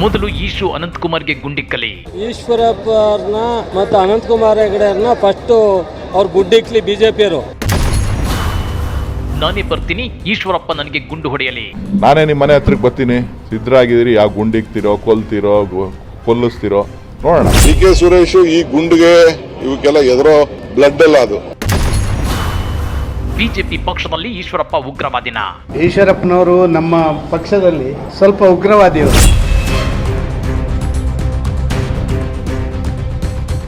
ಮೊದಲು ಈಶು ಅನಂತಕುಮಾರ್ಗೆ ಗುಂಡಿಕ್ಕಲಿ. ಈಶ್ವರಪ್ಪ ಅವ್ರನ್ನ ಮತ್ತು ಅನಂತಕುಮಾರ್ ಹೆಗಡೆ ಅವ್ರನ್ನ ಫಸ್ಟ್ ಅವ್ರು ಗುಡ್ಡಿಕ್ಲಿ ಬಿಜೆಪಿಯವರು. ನಾನೇ ಬರ್ತೀನಿ, ಈಶ್ವರಪ್ಪ ನನಗೆ ಗುಂಡು ಹೊಡೆಯಲಿ. ನಾನೇ ನಿಮ್ಮ ಮನೆ ಹತ್ರಕ್ಕೆ ಬರ್ತೀನಿ, ಸಿದ್ಧರಾಗಿದ್ದೀರಿ, ಯಾವ ಗುಂಡಿಕ್ತಿರೋ, ಕೊಲ್ತಿರೋ, ಕೊಲ್ಲಿಸ್ತಿರೋ ನೋಡೋಣ. ಡಿ.ಕೆ. ಸುರೇಶ್ ಈ ಗುಂಡಿಗೆ ಇವಕ್ಕೆಲ್ಲ ಎದುರೋ ಬ್ಲಡ್ ಅಲ್ಲ ಅದು. ಬಿಜೆಪಿ ಪಕ್ಷದಲ್ಲಿ ಈಶ್ವರಪ್ಪ ಉಗ್ರವಾದಿನ. ಈಶ್ವರಪ್ಪನವರು ನಮ್ಮ ಪಕ್ಷದಲ್ಲಿ ಸ್ವಲ್ಪ ಉಗ್ರವಾದಿಯವರು.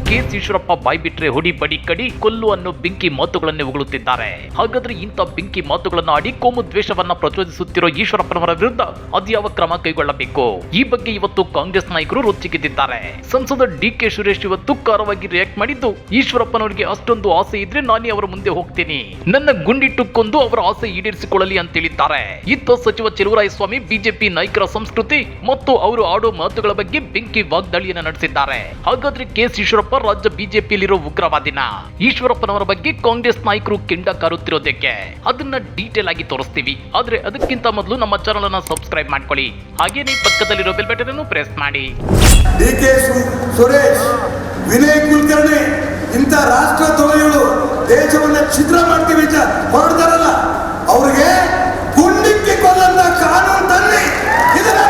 ಕೆಎಸ್ ಈಶ್ವರಪ್ಪ ಬಾಯ್ ಬಿಟ್ರೆ ಹೊಡಿ ಬಡಿ ಕಡಿ ಕೊಲ್ಲು ಅನ್ನೋ ಬೆಂಕಿ ಮಾತುಗಳನ್ನೇ ಉಗುಳುತ್ತಿದ್ದಾರೆ. ಹಾಗಾದ್ರೆ ಇಂಥ ಬೆಂಕಿ ಮಾತುಗಳನ್ನು ಆಡಿ ಕೋಮು ದ್ವೇಷವನ್ನ ಪ್ರಚೋದಿಸುತ್ತಿರೋ ಈಶ್ವರಪ್ಪನವರ ವಿರುದ್ಧ ಅದ್ಯಾವ ಕ್ರಮ ಕೈಗೊಳ್ಳಬೇಕು? ಈ ಬಗ್ಗೆ ಇವತ್ತು ಕಾಂಗ್ರೆಸ್ ನಾಯಕರು ರೊಚ್ಚಿಗೆದ್ದಿದ್ದಾರೆ. ಸಂಸದ ಡಿ.ಕೆ. ಸುರೇಶ್ ಇವತ್ತು ಖಾರವಾಗಿ ರಿಯಾಕ್ಟ್ ಮಾಡಿದ್ದು, ಈಶ್ವರಪ್ಪನವರಿಗೆ ಅಷ್ಟೊಂದು ಆಸೆ ಇದ್ರೆ ನಾನೇ ಅವರ ಮುಂದೆ ಹೋಗ್ತೀನಿ, ನನ್ನ ಗುಂಡಿಟ್ಟು ಕೊಂದು ಅವರ ಆಸೆ ಈಡೇರಿಸಿಕೊಳ್ಳಲಿ ಅಂತ ಹೇಳಿದ್ದಾರೆ. ಇತ್ತ ಸಚಿವ ಚೆಲುವರಾಯಸ್ವಾಮಿ ಬಿಜೆಪಿ ನಾಯಕರ ಸಂಸ್ಕೃತಿ ಮತ್ತು ಅವರು ಆಡೋ ಮಾತುಗಳ ಬಗ್ಗೆ ಬೆಂಕಿ ವಾಗ್ದಾಳಿಯನ್ನ ನಡೆಸಿದ್ದಾರೆ. ಹಾಗಾದ್ರೆ ಕೆಎಸ್ ಈಶ್ವರಪ್ಪ ರಾಜ್ಯ ಬಿಜೆಪಿಯಲ್ಲಿರೋ ಉಗ್ರವಾದಿನ? ಈಶ್ವರಪ್ಪನವರ ಬಗ್ಗೆ ಕಾಂಗ್ರೆಸ್ ನಾಯಕರು ಕೆಂಡ ಕಾರುತ್ತಿರೋದಕ್ಕೆ ಅದನ್ನ ಡೀಟೇಲ್ ಆಗಿ ತೋರಿಸ್ತೀವಿ. ಆದ್ರೆ ಅದಕ್ಕಿಂತ ಮೊದಲು ನಮ್ಮ ಚಾನೆಲ್ ಅನ್ನ ಸಬ್ಸ್ಕ್ರೈಬ್ ಮಾಡ್ಕೊಳ್ಳಿ, ಹಾಗೇನೇ ಪಕ್ಕದಲ್ಲಿರೋ ಬೆಲ್ ಬಟನ್ ಅನ್ನು ಪ್ರೆಸ್ ಮಾಡಿ. ಡಿ.ಕೆ. ಸುರೇಶ್, ವಿನಯ್ ಕುಲಕರ್ಣಿ ಇಂಥ ರಾಷ್ಟ್ರ ದ್ರೋಹಿಗಳು ದೇಶವನ್ನ ಛಿದ್ರ ಮಾಡ್ತೀವಿ ಅಂತ ಹೊರಡ್ತಾರಲ್ಲ, ಅವ್ರಿಗೆ ಗುಂಡಿಕ್ಕಿ ಕೊಲ್ಲಂತ ಕಾನೂನು ತನ್ನಿ. ಇದನ್ನ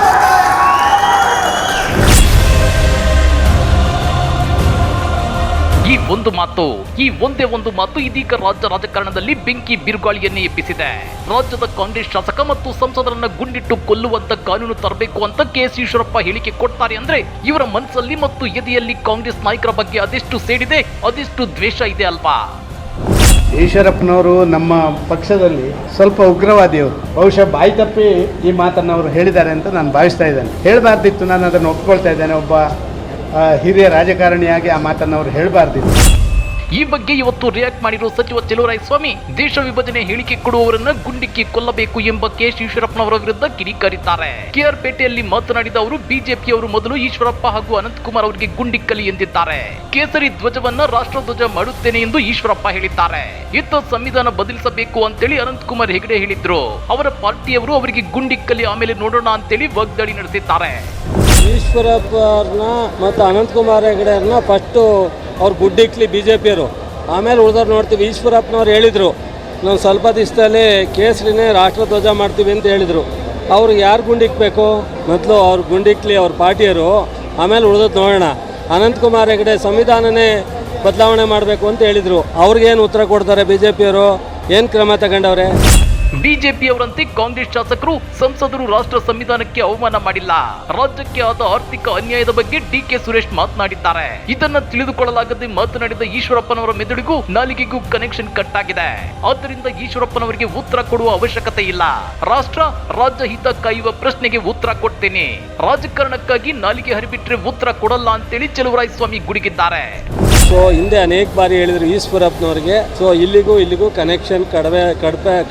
ಈ ಒಂದೇ ಒಂದು ಮಾತು ಇದೀಗ ರಾಜ್ಯ ರಾಜಕಾರಣದಲ್ಲಿ ಬೆಂಕಿ ಬಿರುಗಾಳಿಯನ್ನೇ ಎಬ್ಬಿಸಿದೆ. ರಾಜ್ಯದ ಕಾಂಗ್ರೆಸ್ ಶಾಸಕ ಮತ್ತು ಸಂಸದರನ್ನ ಗುಂಡಿಟ್ಟು ಕೊಲ್ಲುವಂತ ಕಾನೂನು ತರಬೇಕು ಅಂತ ಕೆಎಸ್ ಈಶ್ವರಪ್ಪ ಹೇಳಿಕೆ ಕೊಡ್ತಾರೆ ಅಂದ್ರೆ ಇವರ ಮನಸ್ಸಲ್ಲಿ ಮತ್ತು ಎದೆಯಲ್ಲಿ ಕಾಂಗ್ರೆಸ್ ನಾಯಕರ ಬಗ್ಗೆ ಅದೆಷ್ಟು ಸೇಡಿದೆ, ಅದೆಷ್ಟು ದ್ವೇಷ ಇದೆ ಅಲ್ವಾ? ಈಶ್ವರಪ್ಪನವರು ನಮ್ಮ ಪಕ್ಷದಲ್ಲಿ ಸ್ವಲ್ಪ ಉಗ್ರವಾದಿಯವರು. ಬಹುಶಃ ಬಾಯಿ ತಪ್ಪಿ ಈ ಮಾತನ್ನು ಅವರು ಹೇಳಿದ್ದಾರೆ ಅಂತ ನಾನು ಭಾವಿಸ್ತಾ ಇದ್ದೇನೆ. ಹೇಳಬಾರ್ದಿತ್ತು, ನಾನು ಅದನ್ನು ಒಪ್ಕೊಳ್ತಾ ಇದ್ದೇನೆ. ಒಬ್ಬ ಹಿರಿಯ ರಾಜಕಾರಣಿಯಾಗಿ ಆ ಮಾತನ್ನು ಅವರು ಹೇಳಬಾರ್ದಿತ್ತು. ಈ ಬಗ್ಗೆ ಇವತ್ತು ರಿಯಾಕ್ಟ್ ಮಾಡಿರೋ ಸಚಿವ ಚೆಲುವರಾಯಸ್ವಾಮಿ, ದೇಶ ವಿಭಜನೆ ಹೇಳಿಕೆ ಕೊಡುವವರನ್ನ ಗುಂಡಿಕ್ಕಿ ಕೊಲ್ಲಬೇಕು ಎಂಬ ಕೆಎಸ್ ಈಶ್ವರಪ್ಪನವರ ವಿರುದ್ಧ ಕಿಡಿಕಾರಿದ್ದಾರೆ. ಕೆಆರ್ ಪೇಟೆಯಲ್ಲಿ ಮಾತನಾಡಿದ ಅವರು, ಬಿಜೆಪಿಯವರು ಮೊದಲು ಈಶ್ವರಪ್ಪ ಹಾಗೂ ಅನಂತಕುಮಾರ್ ಅವರಿಗೆ ಗುಂಡಿಕ್ಕಲಿ ಎಂದಿದ್ದಾರೆ. ಕೇಸರಿ ಧ್ವಜವನ್ನ ರಾಷ್ಟ್ರಧ್ವಜ ಮಾಡುತ್ತೇನೆ ಎಂದು ಈಶ್ವರಪ್ಪ ಹೇಳಿದ್ದಾರೆ. ಇತ್ತ ಸಂವಿಧಾನ ಬದಲಿಸಬೇಕು ಅಂತೇಳಿ ಅನಂತಕುಮಾರ್ ಹೆಗಡೆ ಹೇಳಿದ್ರು. ಅವರ ಪಾರ್ಟಿಯವರು ಅವರಿಗೆ ಗುಂಡಿಕ್ಕಲಿ, ಆಮೇಲೆ ನೋಡೋಣ ಅಂತೇಳಿ ವಾಗ್ದಾಳಿ ನಡೆಸಿದ್ದಾರೆ. ಈಶ್ವರಪ್ಪ ಅವ್ರನ್ನ ಮತ್ತು ಅನಂತಕುಮಾರ್ ಹೆಗಡೆ ಅವ್ರನ್ನ ಫಸ್ಟು ಅವ್ರು ಗುಡ್ಡಿಕ್ಲಿ ಬಿಜೆಪಿಯವರು, ಆಮೇಲೆ ಉಳಿದವ್ರು ನೋಡ್ತೀವಿ. ಈಶ್ವರಪ್ಪನವ್ರು ಹೇಳಿದರು, ನಾವು ಸ್ವಲ್ಪ ದಿವಸದಲ್ಲಿ ಕೇಸರಿನೇ ರಾಷ್ಟ್ರಧ್ವಜ ಮಾಡ್ತೀವಿ ಅಂತ ಹೇಳಿದರು. ಅವ್ರಿಗೆ ಯಾರು ಗುಂಡಿಕ್ಬೇಕು? ಮೊದಲು ಅವ್ರು ಗುಂಡಿಕ್ಲಿ ಅವ್ರ ಪಾರ್ಟಿಯವರು, ಆಮೇಲೆ ಉಳಿದದ್ದು ನೋಡೋಣ. ಅನಂತಕುಮಾರ್ ಹೆಗಡೆ ಸಂವಿಧಾನನೇ ಬದಲಾವಣೆ ಮಾಡಬೇಕು ಅಂತ ಹೇಳಿದರು. ಅವ್ರಿಗೇನು ಉತ್ತರ ಕೊಡ್ತಾರೆ ಬಿಜೆಪಿಯವರು? ಏನು ಕ್ರಮ ತಗೊಂಡವ್ರೆ? ಬಿಜೆಪಿಯವರಂತೆ ಕಾಂಗ್ರೆಸ್ ಶಾಸಕರು, ಸಂಸದರು ರಾಷ್ಟ್ರ ಸಂವಿಧಾನಕ್ಕೆ ಅವಮಾನ ಮಾಡಿಲ್ಲ. ರಾಜ್ಯಕ್ಕೆ ಆದ ಆರ್ಥಿಕ ಅನ್ಯಾಯದ ಬಗ್ಗೆ ಡಿ.ಕೆ. ಸುರೇಶ್ ಮಾತನಾಡಿದ್ದಾರೆ. ಇದನ್ನ ತಿಳಿದುಕೊಳ್ಳಲಾಗದೆ ಮಾತನಾಡಿದ ಈಶ್ವರಪ್ಪನವರ ಮೆದುಳಿಗೂ ನಾಲಿಗೆಗೂ ಕನೆಕ್ಷನ್ ಕಟ್ ಆಗಿದೆ. ಆದ್ದರಿಂದ ಈಶ್ವರಪ್ಪನವರಿಗೆ ಉತ್ತರ ಕೊಡುವ ಅವಶ್ಯಕತೆ ಇಲ್ಲ. ರಾಜ್ಯ ಹಿತ ಕಾಯುವ ಪ್ರಶ್ನೆಗೆ ಉತ್ತರ ಕೊಡ್ತೇನೆ. ರಾಜಕಾರಣಕ್ಕಾಗಿ ನಾಲಿಗೆ ಹರಿಬಿಟ್ರೆ ಉತ್ತರ ಕೊಡಲ್ಲ ಅಂತೇಳಿ ಚೆಲುವರಾಯಸ್ವಾಮಿ ಗುಡುಗಿದ್ದಾರೆ. ಸೊ ಹಿಂದೆ ಅನೇಕ ಬಾರಿ ಹೇಳಿದರು ಈಶ್ವರಪ್ಪನವ್ರಿಗೆ, ಸೊ ಇಲ್ಲಿಗೂ ಕನೆಕ್ಷನ್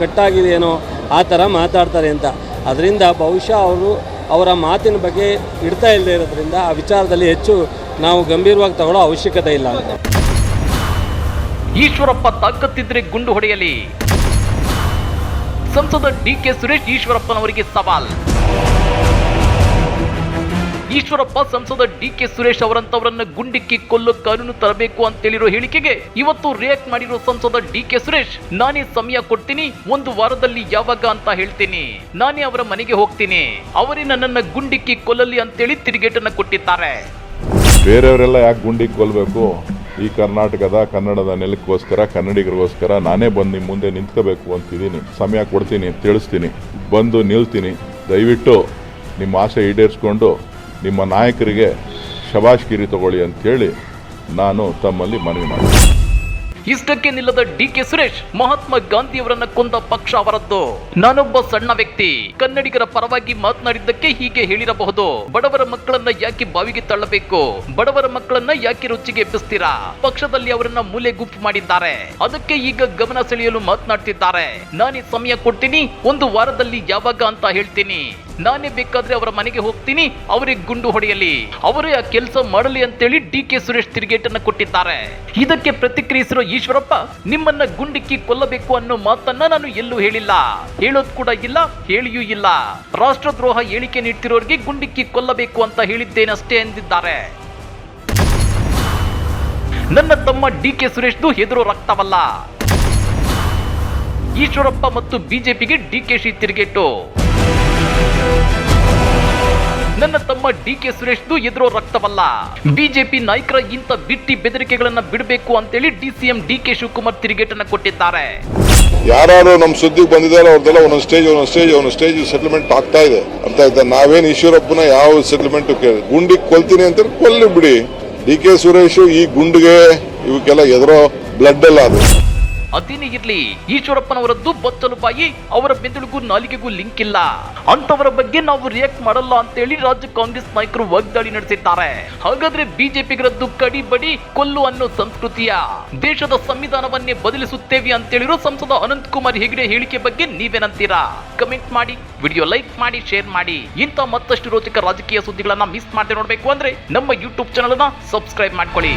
ಕಟ್ಟಾಗಿದೆಯೇನೋ ಆ ಥರ ಮಾತಾಡ್ತಾರೆ ಅಂತ. ಅದರಿಂದ ಬಹುಶಃ ಅವರ ಮಾತಿನ ಬಗ್ಗೆ ಇಡ್ತಾ ಇಲ್ಲದೆ ಇರೋದ್ರಿಂದ ಆ ವಿಚಾರದಲ್ಲಿ ಹೆಚ್ಚು ನಾವು ಗಂಭೀರವಾಗಿ ತಗೊಳ್ಳೋ ಅವಶ್ಯಕತೆ ಇಲ್ಲ ಅಂತ. ಈಶ್ವರಪ್ಪ ತಾಕತ್ತಿದ್ರೆ ಗುಂಡು ಹೊಡೆಯಲಿ. ಸಂಸದ ಡಿ.ಕೆ. ಸುರೇಶ್ ಈಶ್ವರಪ್ಪನವರಿಗೆ ಸವಾಲ್. ಈಶ್ವರಪ್ಪ ಸಂಸದ ಡಿ.ಕೆ. ಸುರೇಶ್ ಅವರಂತವರನ್ನ ಗುಂಡಿಕ್ಕಿ ಕೊಲ್ಲೋ ಕಾನೂನು ತರಬೇಕು ಅಂತೇಳಿರೋ ಹೇಳಿಕೆಗೆ ಇವತ್ತು ರಿಯಾಕ್ಟ್ ಮಾಡಿರೋ ಸಂಸದ ಡಿ.ಕೆ. ಸುರೇಶ್, ನಾನೇ ಸಮಯ ಕೊಡ್ತೀನಿ, ಒಂದು ವಾರದಲ್ಲಿ ಯಾವಾಗ ಅಂತ ಹೇಳ್ತೀನಿ, ನಾನೇ ಅವರ ಮನೆಗೆ ಹೋಗ್ತೀನಿ, ಅವರೇ ನನ್ನನ್ನ ಗುಂಡಿಕ್ಕಿ ಕೊಲ್ಲಲಿ ಅಂತೇಳಿ ತಿರುಗೇಟನ್ನ ಕೊಟ್ಟಿದ್ದಾರೆ. ಬೇರೆಯವರೆಲ್ಲ ಯಾಕೆ ಗುಂಡಿಗೆ ಕೊಲ್ಲಬೇಕು? ಈ ಕನ್ನಡದ ನೆಲಕ್ಕೋಸ್ಕರ, ಕನ್ನಡಿಗರಿಗೋಸ್ಕರ ನಾನೇ ಬಂದು ನಿಮ್ಮ ಮುಂದೆ ನಿಂತ್ಕೋಬೇಕು ಅಂತಿದ್ದೀನಿ. ಸಮಯ ಕೊಡ್ತೀನಿ, ತಿಳಿಸ್ತೀನಿ, ಬಂದು ನಿಲ್ತೀನಿ. ದಯವಿಟ್ಟು ನಿಮ್ಮ ಆಸೆ ಈಡೇರಿಸ್ಕೊಂಡು ನಿಮ್ಮ ನಾಯಕರಿಗೆ ಶಬಾಷ್ಗಿರಿ ತಗೊಳ್ಳಿ ಅಂತೇಳಿ ನಾನು ತಮ್ಮಲ್ಲಿ ಮನವಿ ಮಾಡ್ತೀನಿ. ಇಷ್ಟಕ್ಕೆ ನಿಲ್ಲದ ಡಿ.ಕೆ. ಸುರೇಶ್, ಮಹಾತ್ಮ ಗಾಂಧಿಯವರನ್ನ ಕೊಂದ ಪಕ್ಷ ಅವರದ್ದು. ನಾನೊಬ್ಬ ಸಣ್ಣ ವ್ಯಕ್ತಿ, ಕನ್ನಡಿಗರ ಪರವಾಗಿ ಮಾತನಾಡಿದ್ದಕ್ಕೆ ಹೀಗೆ ಹೇಳಿರಬಹುದು. ಬಡವರ ಮಕ್ಕಳನ್ನ ಯಾಕೆ ಬಾವಿಗೆ ತಳ್ಳಬೇಕು? ಬಡವರ ಮಕ್ಕಳನ್ನ ಯಾಕೆ ರುಚಿಗೆ ಎಬ್ಬಿಸ್ತೀರಾ? ಪಕ್ಷದಲ್ಲಿ ಅವರನ್ನ ಮೂಲೆ ಗುಂಪು ಮಾಡಿದ್ದಾರೆ. ಅದಕ್ಕೆ ಈಗ ಗಮನ ಸೆಳೆಯಲು ಮಾತನಾಡ್ತಿದ್ದಾರೆ. ನಾನೇ ಸಮಯ ಕೊಡ್ತೀನಿ, ಒಂದು ವಾರದಲ್ಲಿ ಯಾವಾಗ ಅಂತ ಹೇಳ್ತೀನಿ, ನಾನೇ ಬೇಕಾದ್ರೆ ಅವರ ಮನೆಗೆ ಹೋಗ್ತೀನಿ, ಅವರಿಗೆ ಗುಂಡು ಹೊಡೆಯಲಿ, ಅವರೇ ಆ ಕೆಲಸ ಮಾಡಲಿ ಅಂತೇಳಿ ಡಿಕೆ ಸುರೇಶ್ ತಿರುಗೇಟನ್ನ ಕೊಟ್ಟಿದ್ದಾರೆ. ಇದಕ್ಕೆ ಪ್ರತಿಕ್ರಿಯಿಸಿರೋ ಈಶ್ವರಪ್ಪ, ನಿಮ್ಮನ್ನ ಗುಂಡಿಕ್ಕಿ ಕೊಲ್ಲಬೇಕು ಅನ್ನೋ ಮಾತನ್ನ ನಾನು ಎಲ್ಲೂ ಹೇಳಿಲ್ಲ, ಹೇಳೋದ್ ಕೂಡ ಇಲ್ಲ, ಹೇಳಿಯೂ ಇಲ್ಲ. ರಾಷ್ಟ್ರದ್ರೋಹ ಹೇಳಿಕೆ ನೀಡ್ತಿರೋರಿಗೆ ಗುಂಡಿಕ್ಕಿ ಕೊಲ್ಲಬೇಕು ಅಂತ ಹೇಳಿದ್ದೇನಷ್ಟೇ ಎಂದಿದ್ದಾರೆ. ನನ್ನ ತಮ್ಮ ಡಿಕೆ ಸುರೇಶ್ದು ಹೆದರೋ ರಕ್ತವಲ್ಲ. ಈಶ್ವರಪ್ಪ ಮತ್ತು ಬಿಜೆಪಿಗೆ ಡಿಕೆಶಿ ತಿರುಗೇಟು. ನನ್ನ ತಮ್ಮ ಡಿಕೆ ಸುರೇಶ್ದು ಎದುರೋ ರಕ್ತವಲ್ಲ. ಬಿಜೆಪಿ ನಾಯಕರ ಇಂಥ ಬಿಟ್ಟಿ ಬೆದರಿಕೆಗಳನ್ನ ಬಿಡಬೇಕು ಅಂತೇಳಿ ಡಿಸಿಎಂ ಡಿಕೆ ಶಿವಕುಮಾರ್ ತಿರುಗೇಟನ್ನ ಕೊಟ್ಟಿದ್ದಾರೆ. ಯಾರು ನಮ್ಮ ಸುದ್ದಿಗೆ ಬಂದಿದ್ದಾರೆ ಅವ್ರದ್ದೆಲ್ಲ ಒಂದೊಂದು ಸ್ಟೇಜ್ ಸೆಟಲ್ಮೆಂಟ್ ಆಗ್ತಾ ಇದೆ ಅಂತ ಇದ್ದ. ನಾವೇನು ಈಶ್ವರಪ್ಪನ ಯಾವ ಸೆಟಲ್ಮೆಂಟ್ ಗುಂಡಿಗೆ ಕೊಲ್ತೀನಿ ಅಂತ ಕೊಲ್ಲಿ ಬಿಡಿ. ಡಿ ಕೆ ಸುರೇಶ್ ಈ ಗುಂಡಿಗೆ ಇವಕ್ಕೆಲ್ಲ ಎದುರೋ ಬ್ಲಡ್ ಎಲ್ಲ ಅದು. ಅದೇನೇ ಇರ್ಲಿ, ಈಶ್ವರಪ್ಪನವರದ್ದು ಬಚ್ಚಲು ಬಾಯಿ, ಅವರ ಬೆಂದಳಿಗೂ ನಾಲಿಗೆಗೂ ಲಿಂಕ್ ಇಲ್ಲ. ಅಂತವರ ಬಗ್ಗೆ ನಾವು ರಿಯಾಕ್ಟ್ ಮಾಡಲ್ಲ ಅಂತೇಳಿ ರಾಜ್ಯ ಕಾಂಗ್ರೆಸ್ ನಾಯಕರು ವಾಗ್ದಾಳಿ ನಡೆಸಿದ್ದಾರೆ. ಹಾಗಾದ್ರೆ ಬಿಜೆಪಿಗರದ್ದು ಕಡಿ ಬಡಿ ಕೊಲ್ಲು ಅನ್ನೋ ಸಂಸ್ಕೃತಿಯ ದೇಶದ ಸಂವಿಧಾನವನ್ನೇ ಬದಲಿಸುತ್ತೇವೆ ಅಂತೇಳಿರೋ ಸಂಸದ ಅನಂತಕುಮಾರ್ ಹೆಗಡೆ ಹೇಳಿಕೆ ಬಗ್ಗೆ ನೀವೇನಂತೀರಾ? ಕಮೆಂಟ್ ಮಾಡಿ, ವಿಡಿಯೋ ಲೈಕ್ ಮಾಡಿ, ಶೇರ್ ಮಾಡಿ. ಇಂಥ ಮತ್ತಷ್ಟು ರೋಚಕ ರಾಜಕೀಯ ಸುದ್ದಿಗಳನ್ನ ಮಿಸ್ ಮಾಡದೆ ನೋಡ್ಬೇಕು ಅಂದ್ರೆ ನಮ್ಮ ಯೂಟ್ಯೂಬ್ ಚಾನಲ್ ಅನ್ನ ಸಬ್ಸ್ಕ್ರೈಬ್ ಮಾಡ್ಕೊಳ್ಳಿ.